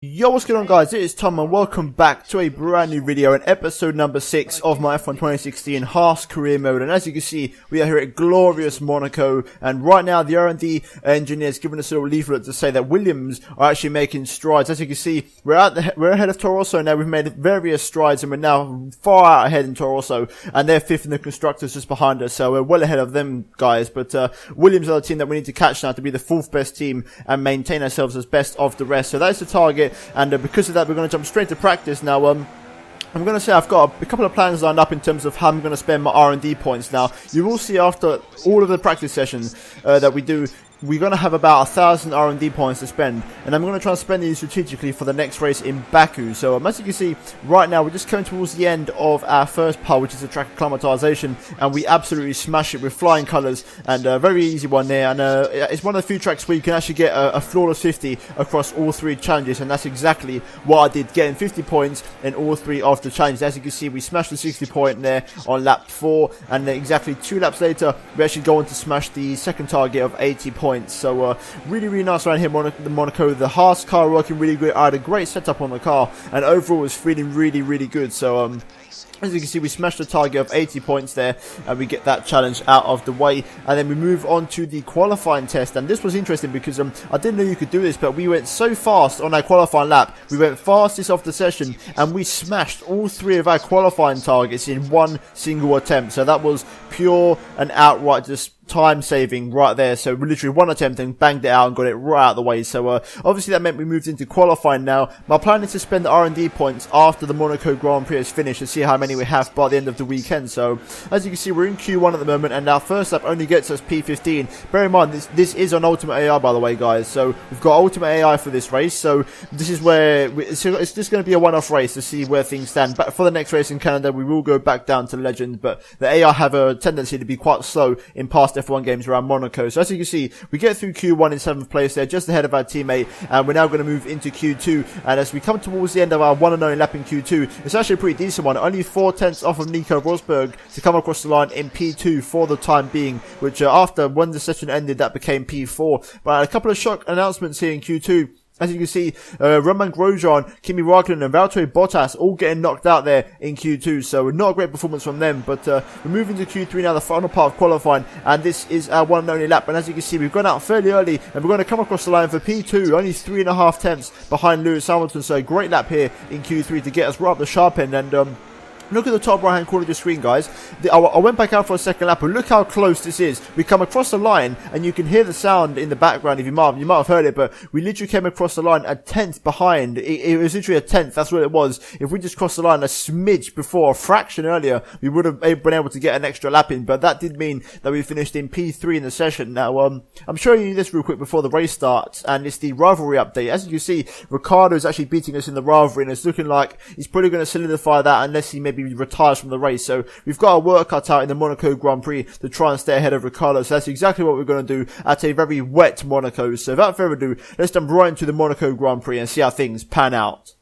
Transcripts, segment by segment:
Yo, what's going on, guys? It is Tom and welcome back to a brand new video and episode number 6 of my F1 2016 Haas career mode. And as you can see, we are here at glorious Monaco, and right now the R&D engineers giving us a little leaflet to say that Williams are actually making strides. As you can see, we're ahead of Toro Rosso now. We've made various strides and we're now far out ahead in Toro Rosso, and they're 5th in the constructors just behind us, so we're well ahead of them guys. But Williams are the team that we need to catch now to be the 4th best team and maintain ourselves as best of the rest. So that's the target. And because of that, we're going to jump straight to practice now. I'm going to say I've got a couple of plans lined up in terms of how I'm going to spend my R&D points now. You will see after all of the practice sessions that we do, we're going to have about 1,000 R&D points to spend, and I'm going to try and spend these strategically for the next race in Baku. So as you can see, right now we're just coming towards the end of our first part, which is the track acclimatization, and we absolutely smash it with flying colours, and a very easy one there. And it's one of the few tracks where you can actually get a flawless 50 across all 3 challenges, and that's exactly what I did, getting 50 points in all 3 of the challenges. As you can see, we smashed the 60 point there on lap 4, and then exactly 2 laps later we actually go on to smash the second target of 80 points. So really nice around here Monaco. The Haas car working really good. I had a great setup on the car, and overall was feeling really good. So as you can see, we smashed the target of 80 points there, and we get that challenge out of the way. And then we move on to the qualifying test, and this was interesting because I didn't know you could do this, but we went so fast on our qualifying lap. We went fastest of the session, and we smashed all 3 of our qualifying targets in one single attempt. So that was pure and outright just time saving right there. So we literally one attempt and banged it out and got it right out of the way. So obviously that meant we moved into qualifying now. My plan is to spend the R&D points after the Monaco Grand Prix is finished to see how many we have by the end of the weekend. So as you can see, we're in Q1 at the moment, and our first lap only gets us P15. Bear in mind, this is on Ultimate AI, by the way, guys. So we've got Ultimate AI for this race. So this is where it's just going to be a one-off race to see where things stand. But for the next race in Canada, we will go back down to Legend. But the AI have a tendency to be quite slow in past F1 games around Monaco. So as you can see, we get through Q1 in 7th place there, just ahead of our teammate, and we're now going to move into Q2. And as we come towards the end of our 1 and 0 lap in Q2, it's actually a pretty decent one, only 4 tenths off of Nico Rosberg to come across the line in P2 for the time being, which after when the session ended, that became P4. But a couple of shock announcements here in Q2. As you can see, Romain Grosjean, Kimi Räikkönen and Valtteri Bottas all getting knocked out there in Q2, so not a great performance from them. But we're moving to Q3 now, the final part of qualifying, and this is our one and only lap. And as you can see, we've gone out fairly early, and we're going to come across the line for P2, only 3.5 tenths behind Lewis Hamilton. So great lap here in Q3 to get us right up the sharp end. And look at the top right hand corner of your screen, guys. I went back out for a second lap, and look how close this is. We come across the line, and you can hear the sound in the background. If you might have heard it, but we literally came across the line a tenth behind. It was literally a tenth. That's what it was. If we just crossed the line a smidge before, a fraction earlier, we would have been able to get an extra lap in. But that did mean that we finished in P3 in the session. Now, I'm showing you this real quick before the race starts, and it's the rivalry update. As you can see, Ricciardo is actually beating us in the rivalry, and it's looking like he's probably going to solidify that unless he maybe retires from the race. So we've got our work cut out in the Monaco Grand Prix to try and stay ahead of Ricciardo. So that's exactly what we're going to do at a very wet Monaco. So without further ado, let's jump right into the Monaco Grand Prix and see how things pan out.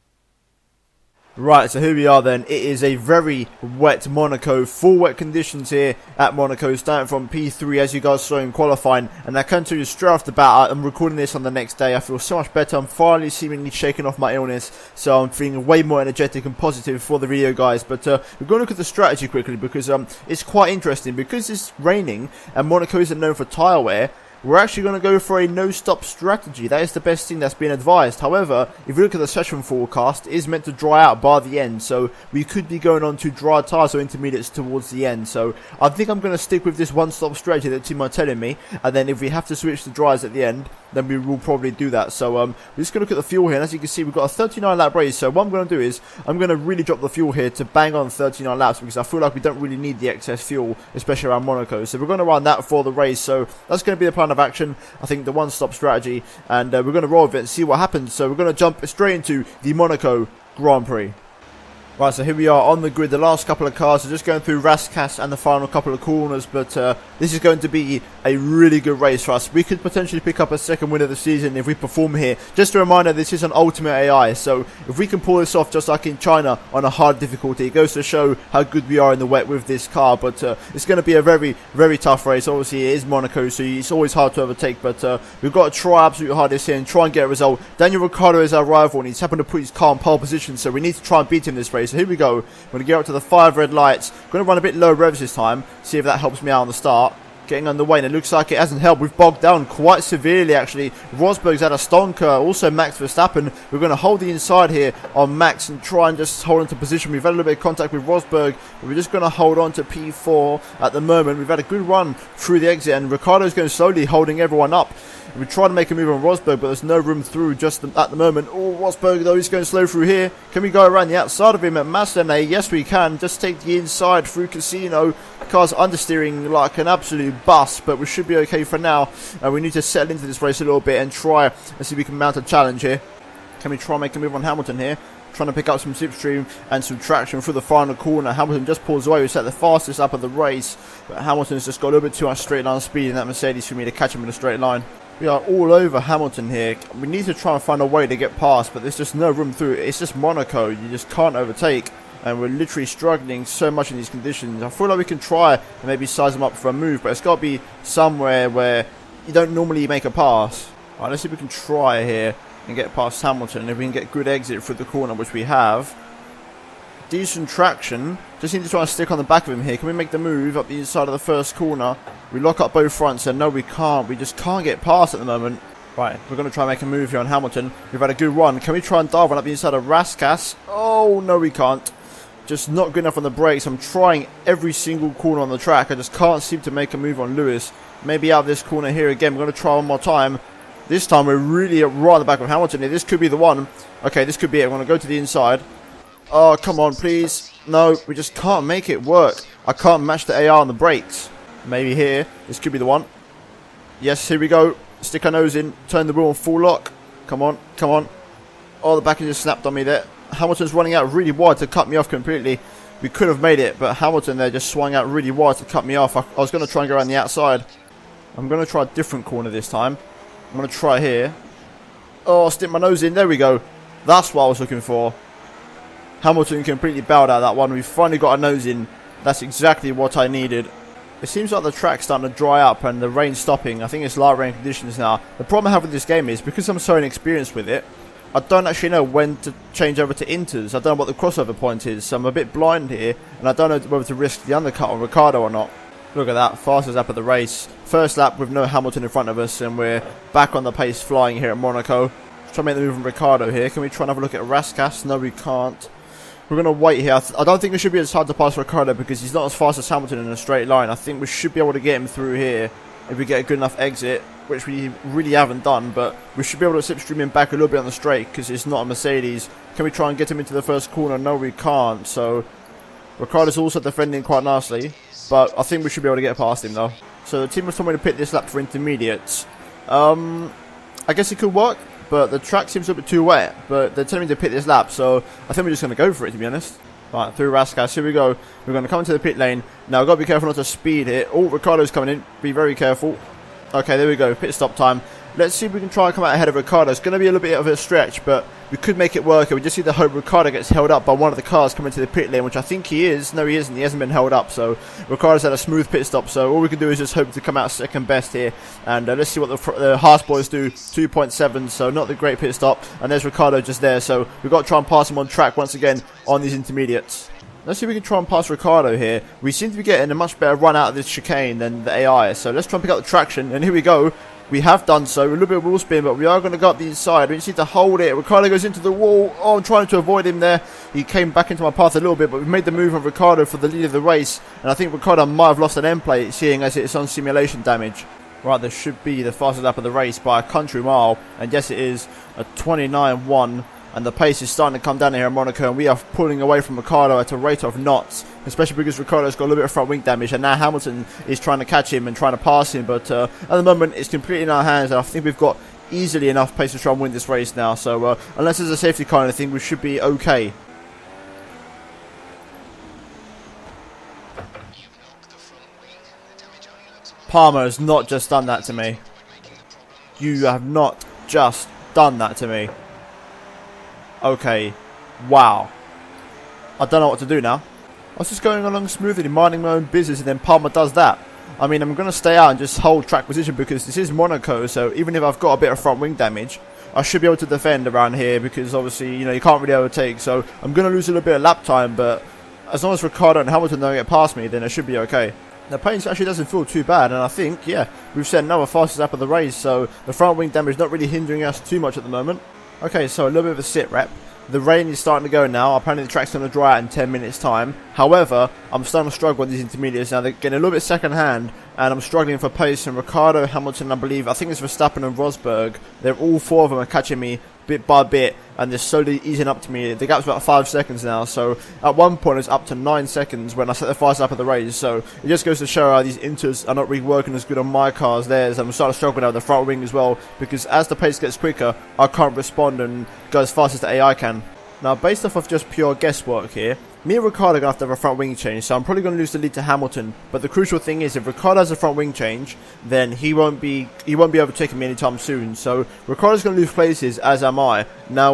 Right, so here we are then. It is a very wet Monaco, full wet conditions here at Monaco, starting from P3 as you guys saw in qualifying. And I can tell you straight off the bat, I'm recording this on the next day. I feel so much better. I'm finally seemingly shaking off my illness, so I'm feeling way more energetic and positive for the video, guys. But we're going to look at the strategy quickly because it's quite interesting. Because it's raining and Monaco isn't known for tyre wear, we're actually going to go for a no-stop strategy. That is the best thing that's been advised. However, if you look at the session forecast, it is meant to dry out by the end. So we could be going on to dry tyres or intermediates towards the end. So I think I'm going to stick with this one-stop strategy that the team are telling me. And then if we have to switch to dries at the end, then we will probably do that. So we're just going to look at the fuel here. And as you can see, we've got a 39 lap race. So what I'm going to do is I'm going to really drop the fuel here to bang on 39 laps because I feel like we don't really need the excess fuel, especially around Monaco. So we're going to run that for the race. So that's going to be the plan of action. I think the one-stop strategy, and we're going to roll with it and see what happens. So we're going to jump straight into the Monaco Grand Prix. Right, so here we are on the grid. The last couple of cars are just going through Raskas and the final couple of corners, but this is going to be a really good race for us. We could potentially pick up a second win of the season if we perform here. Just a reminder, this is an ultimate AI, so if we can pull this off just like in China on a hard difficulty, it goes to show how good we are in the wet with this car. But it's going to be a very, very tough race. Obviously, it is Monaco, so it's always hard to overtake, but we've got to try absolute hardest here and try and get a result. Daniel Ricciardo is our rival, and he's happened to put his car in pole position, so we need to try and beat him this race. So here we go. We're going to get up to the 5 red lights. Going to run a bit low revs this time. See if that helps me out on the start. Getting underway, and it looks like it hasn't helped. We've bogged down quite severely, actually. Rosberg's had a stonker. Also, Max Verstappen. We're going to hold the inside here on Max and try and just hold into position. We've had a little bit of contact with Rosberg, but we're just going to hold on to P4 at the moment. We've had a good run through the exit, and Ricciardo's going slowly, holding everyone up. We try to make a move on Rosberg, but there's no room through just at the moment. Oh, Rosberg, though, he's going slow through here. Can we go around the outside of him at Maslany? Yes, we can. Just take the inside through Casino. The car's understeering like an absolute bus, but we should be okay for now. We need to settle into this race a little bit and try and see if we can mount a challenge here. Can we try and make a move on Hamilton here? Trying to pick up some slipstream and some traction through the final corner. Hamilton just pulls away. We set the fastest lap of the race, but Hamilton's just got a little bit too much straight line speed in that Mercedes for me to catch him in a straight line. We are all over Hamilton here. We need to try and find a way to get past, but there's just no room through. It's just Monaco. You just can't overtake, and we're literally struggling so much in these conditions. I feel like we can try and maybe size them up for a move, but it's got to be somewhere where you don't normally make a pass. All right, let's see if we can try here and get past Hamilton. If we can get good exit through the corner, which we have. Decent traction. Just need to try and stick on the back of him here. Can we make the move up the inside of the first corner? We lock up both fronts, and no, we can't. We just can't get past at the moment. Right, we're going to try and make a move here on Hamilton. We've had a good run. Can we try and dive one up the inside of Raskas? Oh, no, we can't. Just not good enough on the brakes. I'm trying every single corner on the track. I just can't seem to make a move on Lewis. Maybe out of this corner here again. We're going to try one more time. This time we're really right at the back of Hamilton here. This could be the one. Okay, this could be it. I'm going to go to the inside. Oh, come on, please. No, we just can't make it work. I can't match the AR on the brakes. Maybe here. This could be the one. Yes, here we go. Stick our nose in. Turn the wheel on full lock. Come on, come on. Oh, the back end just snapped on me there. Hamilton's running out really wide to cut me off completely. We could have made it, but Hamilton there just swung out really wide to cut me off. I was going to try and go around the outside. I'm going to try a different corner this time. I'm going to try here. Oh, stick my nose in. There we go. That's what I was looking for. Hamilton completely bowed out that one. We've finally got our nose in. That's exactly what I needed. It seems like the track's starting to dry up and the rain's stopping. I think it's light rain conditions now. The problem I have with this game is, because I'm so inexperienced with it, I don't actually know when to change over to inters. I don't know what the crossover point is, so I'm a bit blind here, and I don't know whether to risk the undercut on Ricciardo or not. Look at that, fastest lap of the race. First lap with no Hamilton in front of us, and we're back on the pace flying here at Monaco. Let's try and make the move from Ricciardo here. Can we try and have a look at Raskas? No, we can't. We're going to wait here. I don't think it should be as hard to pass Ricciardo because he's not as fast as Hamilton in a straight line. I think we should be able to get him through here if we get a good enough exit, which we really haven't done, but we should be able to slipstream him back a little bit on the straight because it's not a Mercedes. Can we try and get him into the first corner? No, we can't. So Ricciardo's also defending quite nicely, but I think we should be able to get past him though. So the team was told me to pit this lap for intermediates. I guess it could work, but the track seems a bit too wet, but they're telling me to pit this lap, so I think we're just going to go for it, to be honest. Right, through Raskas, here we go. We're going to come into the pit lane. Now, I've got to be careful not to speed here. Oh, Ricciardo's coming in. Be very careful. Okay, there we go. Pit stop time. Let's see if we can try and come out ahead of Ricciardo. It's going to be a little bit of a stretch, but we could make it work. We just need to hope Ricciardo gets held up by one of the cars coming to the pit lane, which I think he is. No, he isn't. He hasn't been held up, so Ricciardo's had a smooth pit stop. So all we can do is just hope to come out second best here. And let's see what the Haas boys do. 2.7, so not the great pit stop. And there's Ricciardo just there, so we've got to try and pass him on track once again on these intermediates. Let's see if we can try and pass Ricciardo here. We seem to be getting a much better run out of this chicane than the AI, so let's try and pick up the traction. And here we go. We have done so. A little bit of wheel spin, but we are going to go up the inside. We just need to hold it. Ricciardo goes into the wall. Oh, I'm trying to avoid him there. He came back into my path a little bit, but we've made the move on Ricciardo for the lead of the race. And I think Ricciardo might have lost an end plate, seeing as it's on simulation damage. Right, this should be the fastest lap of the race by a country mile. And yes, it is a 29.1. And the pace is starting to come down here in Monaco, and we are pulling away from Ricciardo at a rate of knots, especially because Ricciardo's got a little bit of front wing damage, and now Hamilton is trying to catch him and trying to pass him, but at the moment it's completely in our hands, and I think we've got easily enough pace to try and win this race now, so unless there's a safety car or anything, we should be okay. Palmer has not just done that to me. You have not just done that to me. Okay. Wow. I don't know what to do now. I was just going along smoothly, minding my own business, and then Palmer does that. I mean, I'm going to stay out and just hold track position because this is Monaco, so even if I've got a bit of front wing damage, I should be able to defend around here because obviously, you know, you can't really overtake. So I'm going to lose a little bit of lap time, but as long as Ricciardo and Hamilton don't get past me, then it should be okay. The pace actually doesn't feel too bad, and I think, yeah, we've set another fastest lap of the race, so the front wing damage is not really hindering us too much at the moment. Okay, so a little bit of a sit rep. The rain is starting to go now. Apparently the track's going to dry out in 10 minutes time. However, I'm starting to struggle on these intermediates now. They're getting a little bit second hand, and I'm struggling for pace. And Ricciardo, Hamilton, I think it's Verstappen and Rosberg. They're all four of them are catching me bit by bit, and they're slowly easing up to me. The gap's about 5 seconds now, so at one point it's up to 9 seconds when I set the fastest lap of the race. So it just goes to show how these inters are not really working as good on my car as theirs. I'm starting to struggle now with the front wing as well, because as the pace gets quicker, I can't respond and go as fast as the AI can. Now, based off of just pure guesswork here, me and Ricciardo are going to have to have a front wing change, so I'm probably going to lose the lead to Hamilton. But the crucial thing is, if Ricciardo has a front wing change, then he won't be overtaking me anytime soon. So Ricciardo's going to lose places, as am I. Now,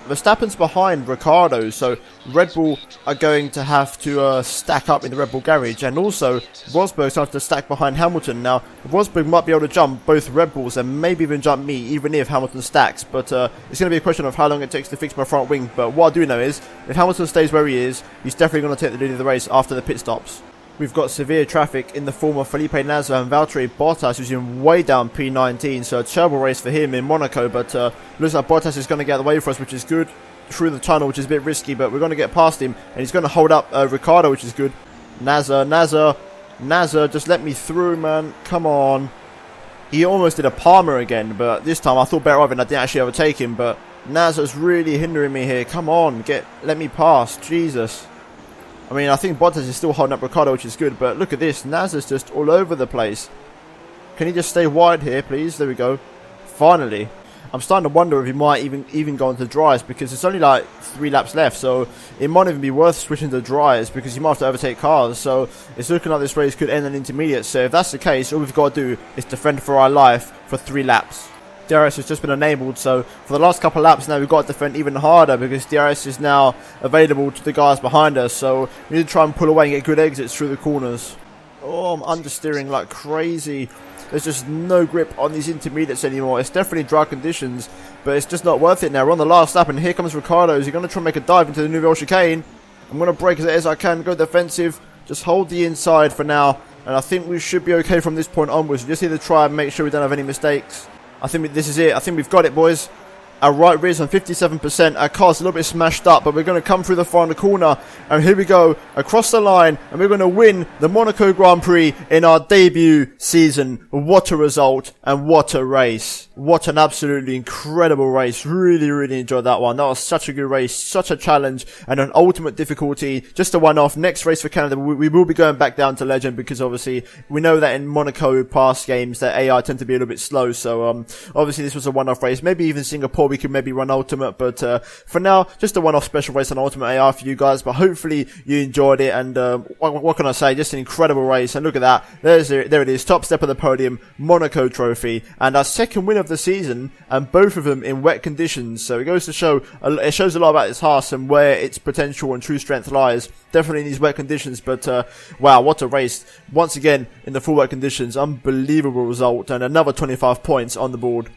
Verstappen's behind Ricciardo, so Red Bull are going to have to stack up in the Red Bull garage, and also Rosberg's going to have to stack behind Hamilton. Now, Rosberg might be able to jump both Red Bulls and maybe even jump me, even if Hamilton stacks. But it's going to be a question of how long it takes to fix my front wing. But what I do know is, if Hamilton stays where he is, he's definitely going to take the lead of the race after the pit stops. We've got severe traffic in the form of Felipe Nasr and Valtteri Bottas, who's in way down P19, so a terrible race for him in Monaco, but looks like Bottas is going to get out of the way for us, which is good, through the tunnel, which is a bit risky, but we're going to get past him, and he's going to hold up Ricciardo, which is good. Nasr, just let me through, man, come on. He almost did a Palmer again, but this time I thought better of it and I didn't actually overtake him, but Nasr's really hindering me here. Come on, let me pass, Jesus. I mean, I think Bottas is still holding up Ricciardo, which is good, but look at this. Nasr's just all over the place. Can he just stay wide here, please? There we go. Finally. I'm starting to wonder if he might even go into dries, because it's only like 3 laps left, so it might even be worth switching to dries, because you might have to overtake cars. So it's looking like this race could end in intermediate. So if that's the case, all we've got to do is defend for our life for 3 laps. DRS has just been enabled, so for the last couple of laps now we've got to defend even harder, because DRS is now available to the guys behind us, so we need to try and pull away and get good exits through the corners. Oh, I'm understeering like crazy. There's just no grip on these intermediates anymore. It's definitely dry conditions, but it's just not worth it now. We're on the last lap, and here comes Ricciardo. He's going to try and make a dive into the Nouvelle chicane. I'm going to brake as I can, go defensive, just hold the inside for now, and I think we should be okay from this point onwards. We just need to try and make sure we don't have any mistakes. I think this is it. I think we've got it, boys. Our right rear's on 57%. Our car's a little bit smashed up, but we're going to come through the final corner. And here we go, across the line, and we're going to win the Monaco Grand Prix in our debut season. What a result, and what a race. What an absolutely incredible race. Really, really enjoyed that one. That was such a good race, such a challenge, and an ultimate difficulty. Just a one-off. Next race for Canada, we will be going back down to Legend, because obviously we know that in Monaco past games that AI tend to be a little bit slow. So obviously this was a one-off race. Maybe even Singapore we could maybe run Ultimate, but for now, just a one-off special race on Ultimate AI for you guys. But hopefully you enjoyed it, and what can I say? Just an incredible race. And look at that. There it is. Top step of the podium, Monaco trophy, and our second win of the season, and both of them in wet conditions. So it goes to show, it shows a lot about this Haas and where its potential and true strength lies. Definitely in these wet conditions, but wow, what a race. Once again, in the full wet conditions, unbelievable result, and another 25 points on the board.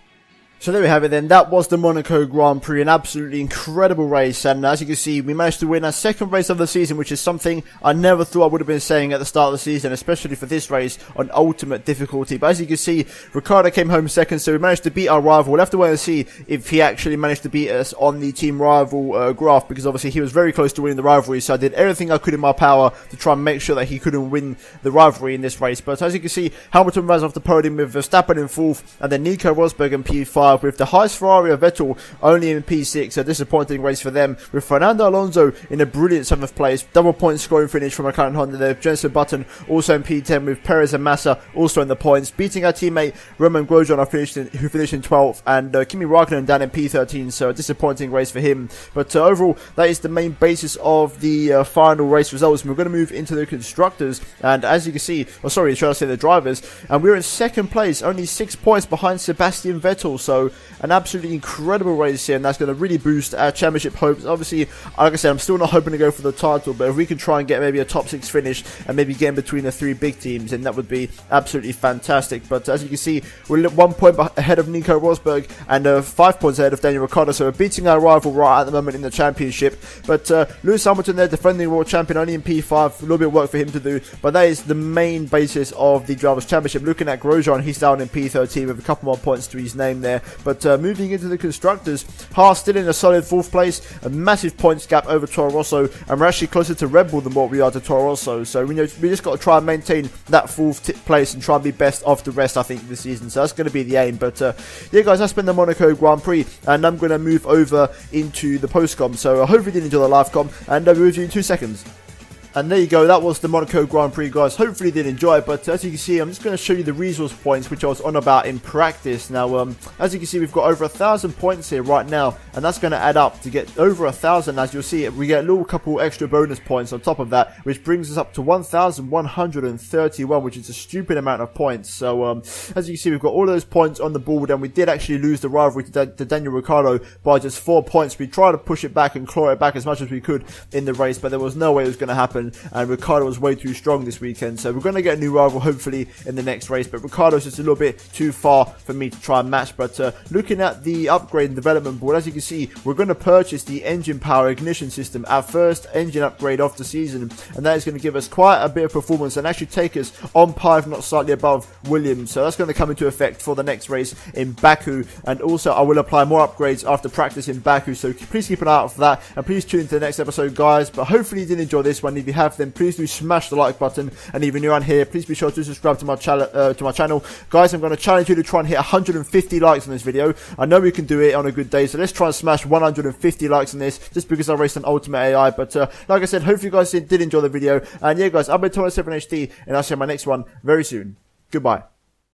So there we have it then. That was the Monaco Grand Prix, an absolutely incredible race, and as you can see, we managed to win our second race of the season, which is something I never thought I would have been saying at the start of the season, especially for this race on ultimate difficulty. But as you can see, Ricciardo came home second, so we managed to beat our rival. We'll have to wait and see if he actually managed to beat us on the team rival graph, because obviously he was very close to winning the rivalry, so I did everything I could in my power to try and make sure that he couldn't win the rivalry in this race. But as you can see, Hamilton runs off the podium with Verstappen in 4th, and then Nico Rosberg in P5, P5 with the highest Ferrari of Vettel only in P6. A disappointing race for them, with Fernando Alonso in a brilliant 7th place. Double point scoring finish from McLaren Honda there. Jenson Button also in P10, with Perez and Massa also in the points, beating our teammate Roman Grosjean who finished in 12th, and Kimi Raikkonen down in P13. So a disappointing race for him. But overall, that is the main basis of the final race results. And we're going to move into the constructors, and as you can see, should I say the drivers, and we're in 2nd place, only 6 points behind Sebastian Vettel. So an absolutely incredible race here, and that's going to really boost our championship hopes. Obviously, like I said, I'm still not hoping to go for the title, but if we can try and get maybe a top 6 finish and maybe get in between the 3 big teams, then that would be absolutely fantastic. But as you can see, we're 1 point ahead of Nico Rosberg and 5 points ahead of Daniel Ricciardo, so we're beating our rival right at the moment in the championship. But Lewis Hamilton there, defending world champion, only in P5, a little bit of work for him to do, but that is the main basis of the Drivers' Championship. Looking at Grosjean, he's down in P13 with a couple more points to his name there. But moving into the constructors, Haas still in a solid 4th place, a massive points gap over Toro Rosso, and we're actually closer to Red Bull than what we are to Toro Rosso. So we just got to try and maintain that 4th place and try and be best of the rest, I think, this season. So that's going to be the aim. But yeah, guys, that's been the Monaco Grand Prix, and I'm going to move over into the post-com. So I hope you did enjoy the live com, and I'll be with you in 2 seconds. And there you go, that was the Monaco Grand Prix, guys. Hopefully you did enjoy it, but as you can see, I'm just going to show you the resource points, which I was on about in practice. Now, as you can see, we've got over 1,000 points here right now, and that's going to add up to get over 1,000. As you'll see, we get a little couple extra bonus points on top of that, which brings us up to 1,131, which is a stupid amount of points. So, as you can see, we've got all those points on the board, and we did actually lose the rivalry to Daniel Ricciardo by just 4 points. We tried to push it back and claw it back as much as we could in the race, but there was no way it was going to happen. And Ricciardo was way too strong this weekend, so we're going to get a new rival hopefully in the next race, but Ricciardo's just a little bit too far for me to try and match. But looking at the upgrade and development board, as you can see, we're going to purchase the engine power ignition system, our first engine upgrade of the season, and that is going to give us quite a bit of performance and actually take us on par, if not slightly above Williams. So that's going to come into effect for the next race in Baku, and also I will apply more upgrades after practice in Baku, so please keep an eye out for that, and please tune into the next episode, guys. But hopefully you did enjoy this one. If you have, then please do smash the like button, and if you're new around here, please be sure to subscribe to my channel. Guys, I'm going to challenge you to try and hit 150 likes on this video. I know we can do it on a good day, so let's try and smash 150 likes on this, just because I raced an Ultimate AI. But like I said, hopefully you guys did enjoy the video, and yeah guys, I've been Thomas7HD, and I'll see you in my next one very soon. Goodbye.